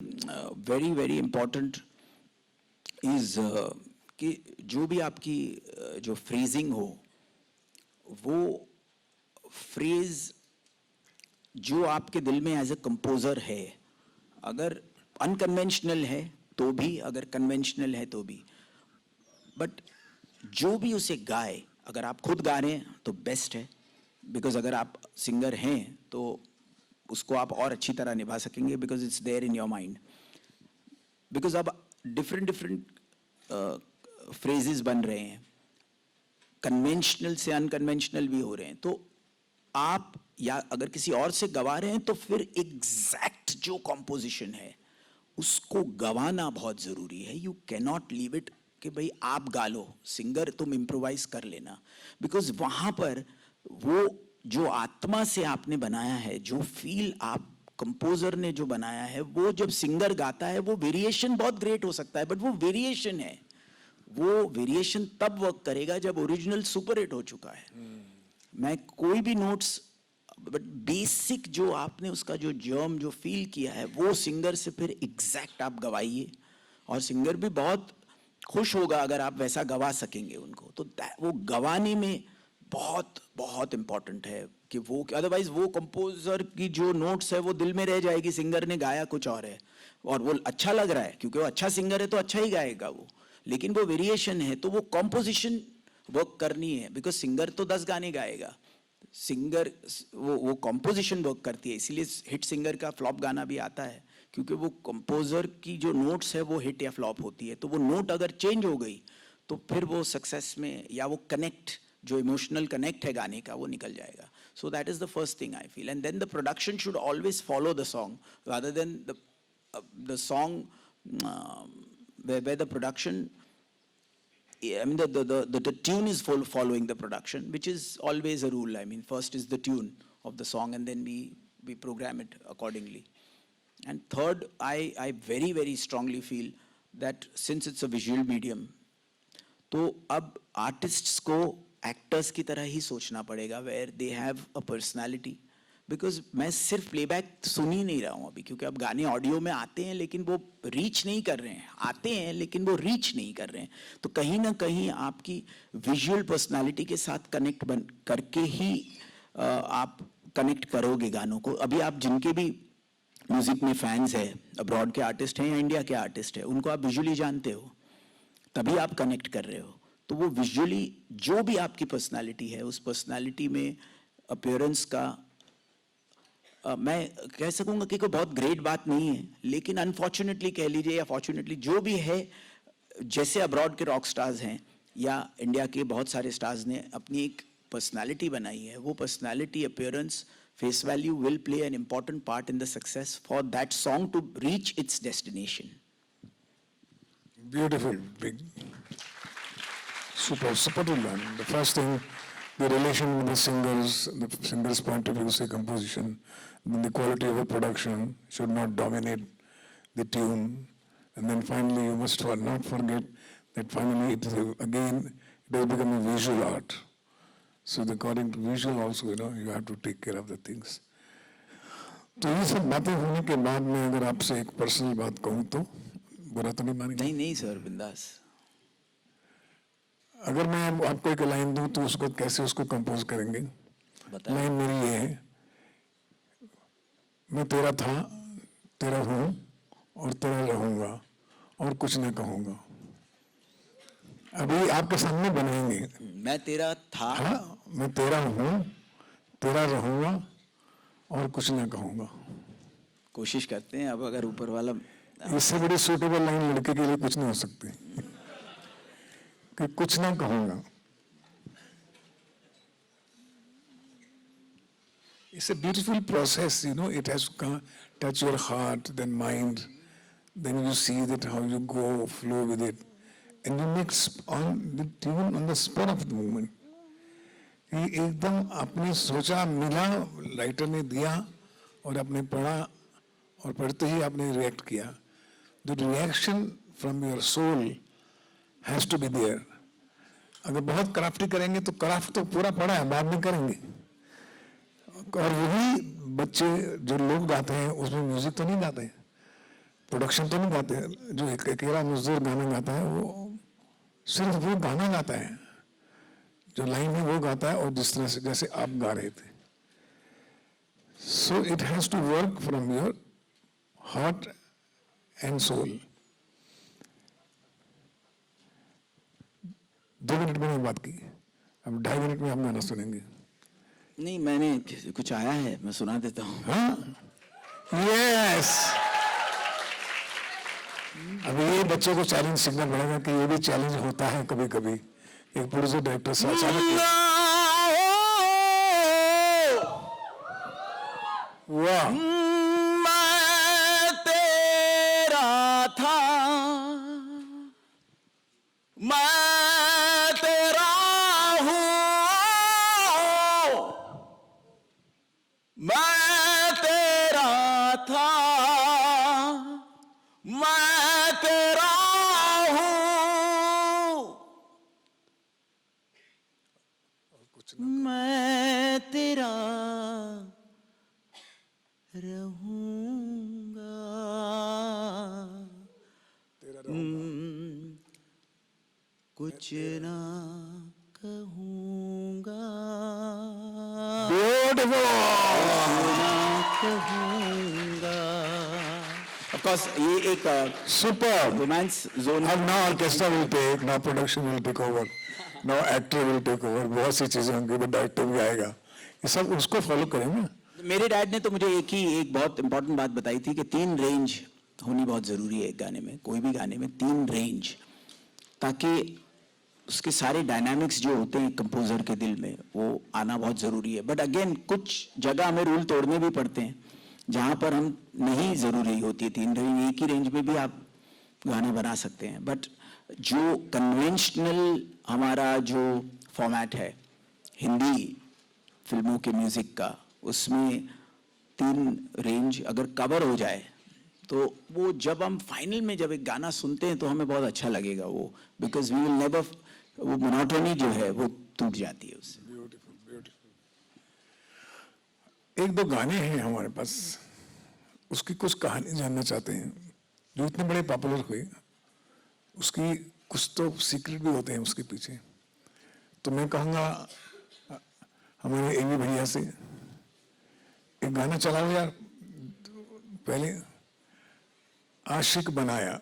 Very very important is कि जो भी आपकी जो फ्रेजिंग हो वो फ्रेज जो आपके दिल में एज ए कंपोजर है, अगर अनकन्वेंशनल है तो भी, अगर कन्वेंशनल है तो भी, बट जो भी उसे गाए, अगर आप खुद गा रहे हैं तो बेस्ट है, बिकॉज अगर आप सिंगर हैं तो उसको आप और अच्छी तरह निभा सकेंगे because it's there in your mind. Because अब डिफरेंट डिफरेंट फ्रेजेस बन रहे हैं, कन्वेंशनल से अनकन्वेंशनल भी हो रहे हैं, तो आप या अगर किसी और से गवा रहे हैं तो फिर एग्जैक्ट जो कॉम्पोजिशन है उसको गवाना बहुत जरूरी है। You can not leave it कि भाई आप गा लो, सिंगर तुम इम्प्रोवाइज कर लेना, बिकॉज वहां पर वो जो आत्मा से आपने बनाया है, जो फील आप कंपोजर ने जो बनाया है, वो जब सिंगर गाता है वो वेरिएशन बहुत ग्रेट हो सकता है, बट वो वेरिएशन है, वो वेरिएशन तब वर्क करेगा जब ओरिजिनल सुपर हिट हो चुका है। मैं कोई भी नोट्स, बट बेसिक जो आपने उसका जो जर्म जो फील किया है वो सिंगर से फिर एग्जैक्ट आप गवाइए, और सिंगर भी बहुत खुश होगा अगर आप वैसा गवा सकेंगे उनको। तो वो गवाने में बहुत बहुत इंपॉर्टेंट है कि वो, अदरवाइज वो कंपोजर की जो नोट्स है वो दिल में रह जाएगी, सिंगर ने गाया कुछ और है और वो अच्छा लग रहा है क्योंकि वो अच्छा सिंगर है तो अच्छा ही गाएगा वो, लेकिन वो वेरिएशन है तो वो कॉम्पोजिशन वर्क करनी है, बिकॉज सिंगर तो 10 गाने गाएगा, सिंगर वो कॉम्पोजिशन वर्क करती है। इसीलिए हिट सिंगर का फ्लॉप गाना भी आता है क्योंकि वो कंपोजर की जो नोट्स है वो हिट या फ्लॉप होती है, तो वो नोट अगर चेंज हो गई तो फिर वो सक्सेस में, या वो कनेक्ट जो इमोशनल कनेक्ट है गाने का वो निकल जाएगा। So that is the first thing I feel, and then the production should always follow the song rather than the song where the production, I mean, the tune is following the production, which is always a rule. I mean, first is the tune of the song, and then we program it accordingly. And third, I very very strongly feel that since it's a visual medium, तो अब artists को actors की तरह ही सोचना पड़ेगा, where they have a personality. Because मैं सिर्फ playback सुन ही नहीं रहा हूँ अभी, क्योंकि अब गाने ऑडियो में आते हैं लेकिन वो रीच नहीं कर रहे हैं, आते हैं लेकिन वो रीच नहीं कर रहे हैं, तो कहीं ना कहीं आपकी विजुअल पर्सनालिटी के साथ कनेक्ट बन करके ही आप कनेक्ट करोगे गानों को। अभी आप जिनके भी म्यूजिक में फैंस है, अब्रॉड के आर्टिस्ट हैं या इंडिया के आर्टिस्ट हैं, उनको आप विजुअली जानते हो तभी आप कनेक्ट कर रहे हो, तो वो विजुअली जो भी आपकी पर्सनालिटी है उस पर्सनालिटी में अपीयरेंस का मैं कह सकूंगा कि कोई बहुत ग्रेट बात नहीं है, लेकिन अनफॉर्चुनेटली कह लीजिए या फॉर्चुनेटली जो भी है, जैसे अब्रॉड के रॉक स्टार्स हैं या इंडिया के बहुत सारे स्टार्स ने अपनी एक पर्सनालिटी बनाई है, वो personality, appearance, face value will play an important part in the success for that song to reach its destination. Beautiful, big, super to learn. The first thing, the relation with the singer's point of view, say composition, then the quality of a production should not dominate the tune, and then finally you must not forget that finally it is again it has become a visual art. So according to visual also, you have to take care of the things. तो ये सब बातें होने के बाद में अगर आपसे एक पर्सनल बात कहूँ तो बुरा तो नहीं मानेंगे? नहीं नहीं सर, बिंदास। अगर मैं आपको एक लाइन दूं तो उसको कैसे उसको कंपोज करेंगे? लाइन मेरी ये है, मैं तेरा था, तेरा हूं और तेरा रहूंगा और कुछ ना कहूंगा। अभी आपके सामने बनाएंगे। मैं तेरा था, हाँ, मैं तेरा हूं, तेरा रहूंगा और कुछ ना कहूंगा। कोशिश करते हैं, अब अगर ऊपर वाला, इससे बड़ी सूटेबल लाइन लड़के के लिए कुछ नहीं हो सकती कि कुछ ना कहूंगा। It's a beautiful process, it has to touch your heart, then mind, then you see that how you go, flow with it, and you make on the tune on the spur of the moment. एकदम आपने सोचा, मिला, writer ने दिया और आपने पढ़ा और पढ़ते ही आपने रिएक्ट किया। The reaction from your soul has to be there. अगर बहुत क्राफ्टी करेंगे तो क्राफ्ट तो पूरा पड़ा है, बाद में करेंगे। और वही बच्चे जो लोग गाते हैं उसमें म्यूजिक तो नहीं गाते हैं, प्रोडक्शन तो नहीं गाते, जो एक अकेला मजदूर गाना गाता है वो सिर्फ वो गाना गाता है, जो लाइन है वो गाता है, और जिस तरह से जैसे आप गा रहे थे. So it has to work from your heart and soul. 2 minute में मैंने बात की, अब 2.5 मिनट में हम गाना सुनेंगे. नहीं, मैंने कुछ आया है, मैं सुना देता हूँ. हाँ, यस. अब ये बच्चों को चैलेंज सीखना पड़ेगा कि ये भी चैलेंज होता है कभी कभी. एक प्रोड्यूसर डायरेक्टर से अचानक, वाह, मैं तेरा था, मैं तेरा हूँ, मैं तेरा था, मैं तेरा हूँ, मैं तेरा रहूंगा. कुछ ना कहूंगा, ब्यूटीफुल. ना कहूंगा. Of course, ये एक सुपर. Romance zone. अब now orchestra will take, now production will take over, now actor will take over. बहुत सी चीजें होंगी, but डायरेक्टर भी आएगा. ये सब उसको फॉलो करें ना. मेरे डैड ने तो मुझे एक बहुत इंपॉर्टेंट बात बताई थी कि 3 रेंज होनी बहुत ज़रूरी है एक गाने में, कोई भी गाने में 3 रेंज, ताकि उसके सारे डायनामिक्स जो होते हैं कंपोजर के दिल में वो आना बहुत ज़रूरी है. बट अगेन कुछ जगह हमें रूल तोड़ने भी पड़ते हैं जहाँ पर हम नहीं ज़रूरी होती है 3 रेंज. एक ही रेंज में भी आप गाने बना सकते हैं. बट जो कन्वेंशनल हमारा जो फॉर्मेट है हिंदी फिल्मों के म्यूज़िक का, उसमें 3 रेंज अगर कवर हो जाए तो वो जब हम फाइनल में जब एक गाना सुनते हैं तो हमें बहुत अच्छा लगेगा वो, बिकॉज वी विल नेवर, वो मोनोटोनी जो है वो टूट जाती है उससे. Beautiful, beautiful. 1-2 गाने हैं हमारे पास, उसकी कुछ कहानी जानना चाहते हैं, जो इतने बड़े पॉपुलर हुए. उसकी कुछ तो सीक्रेट भी होते हैं उसके पीछे. तो मैं कहूँगा हमारे एवी भैया से एक गाना चलाओ यार. पहले आशिक बनाया.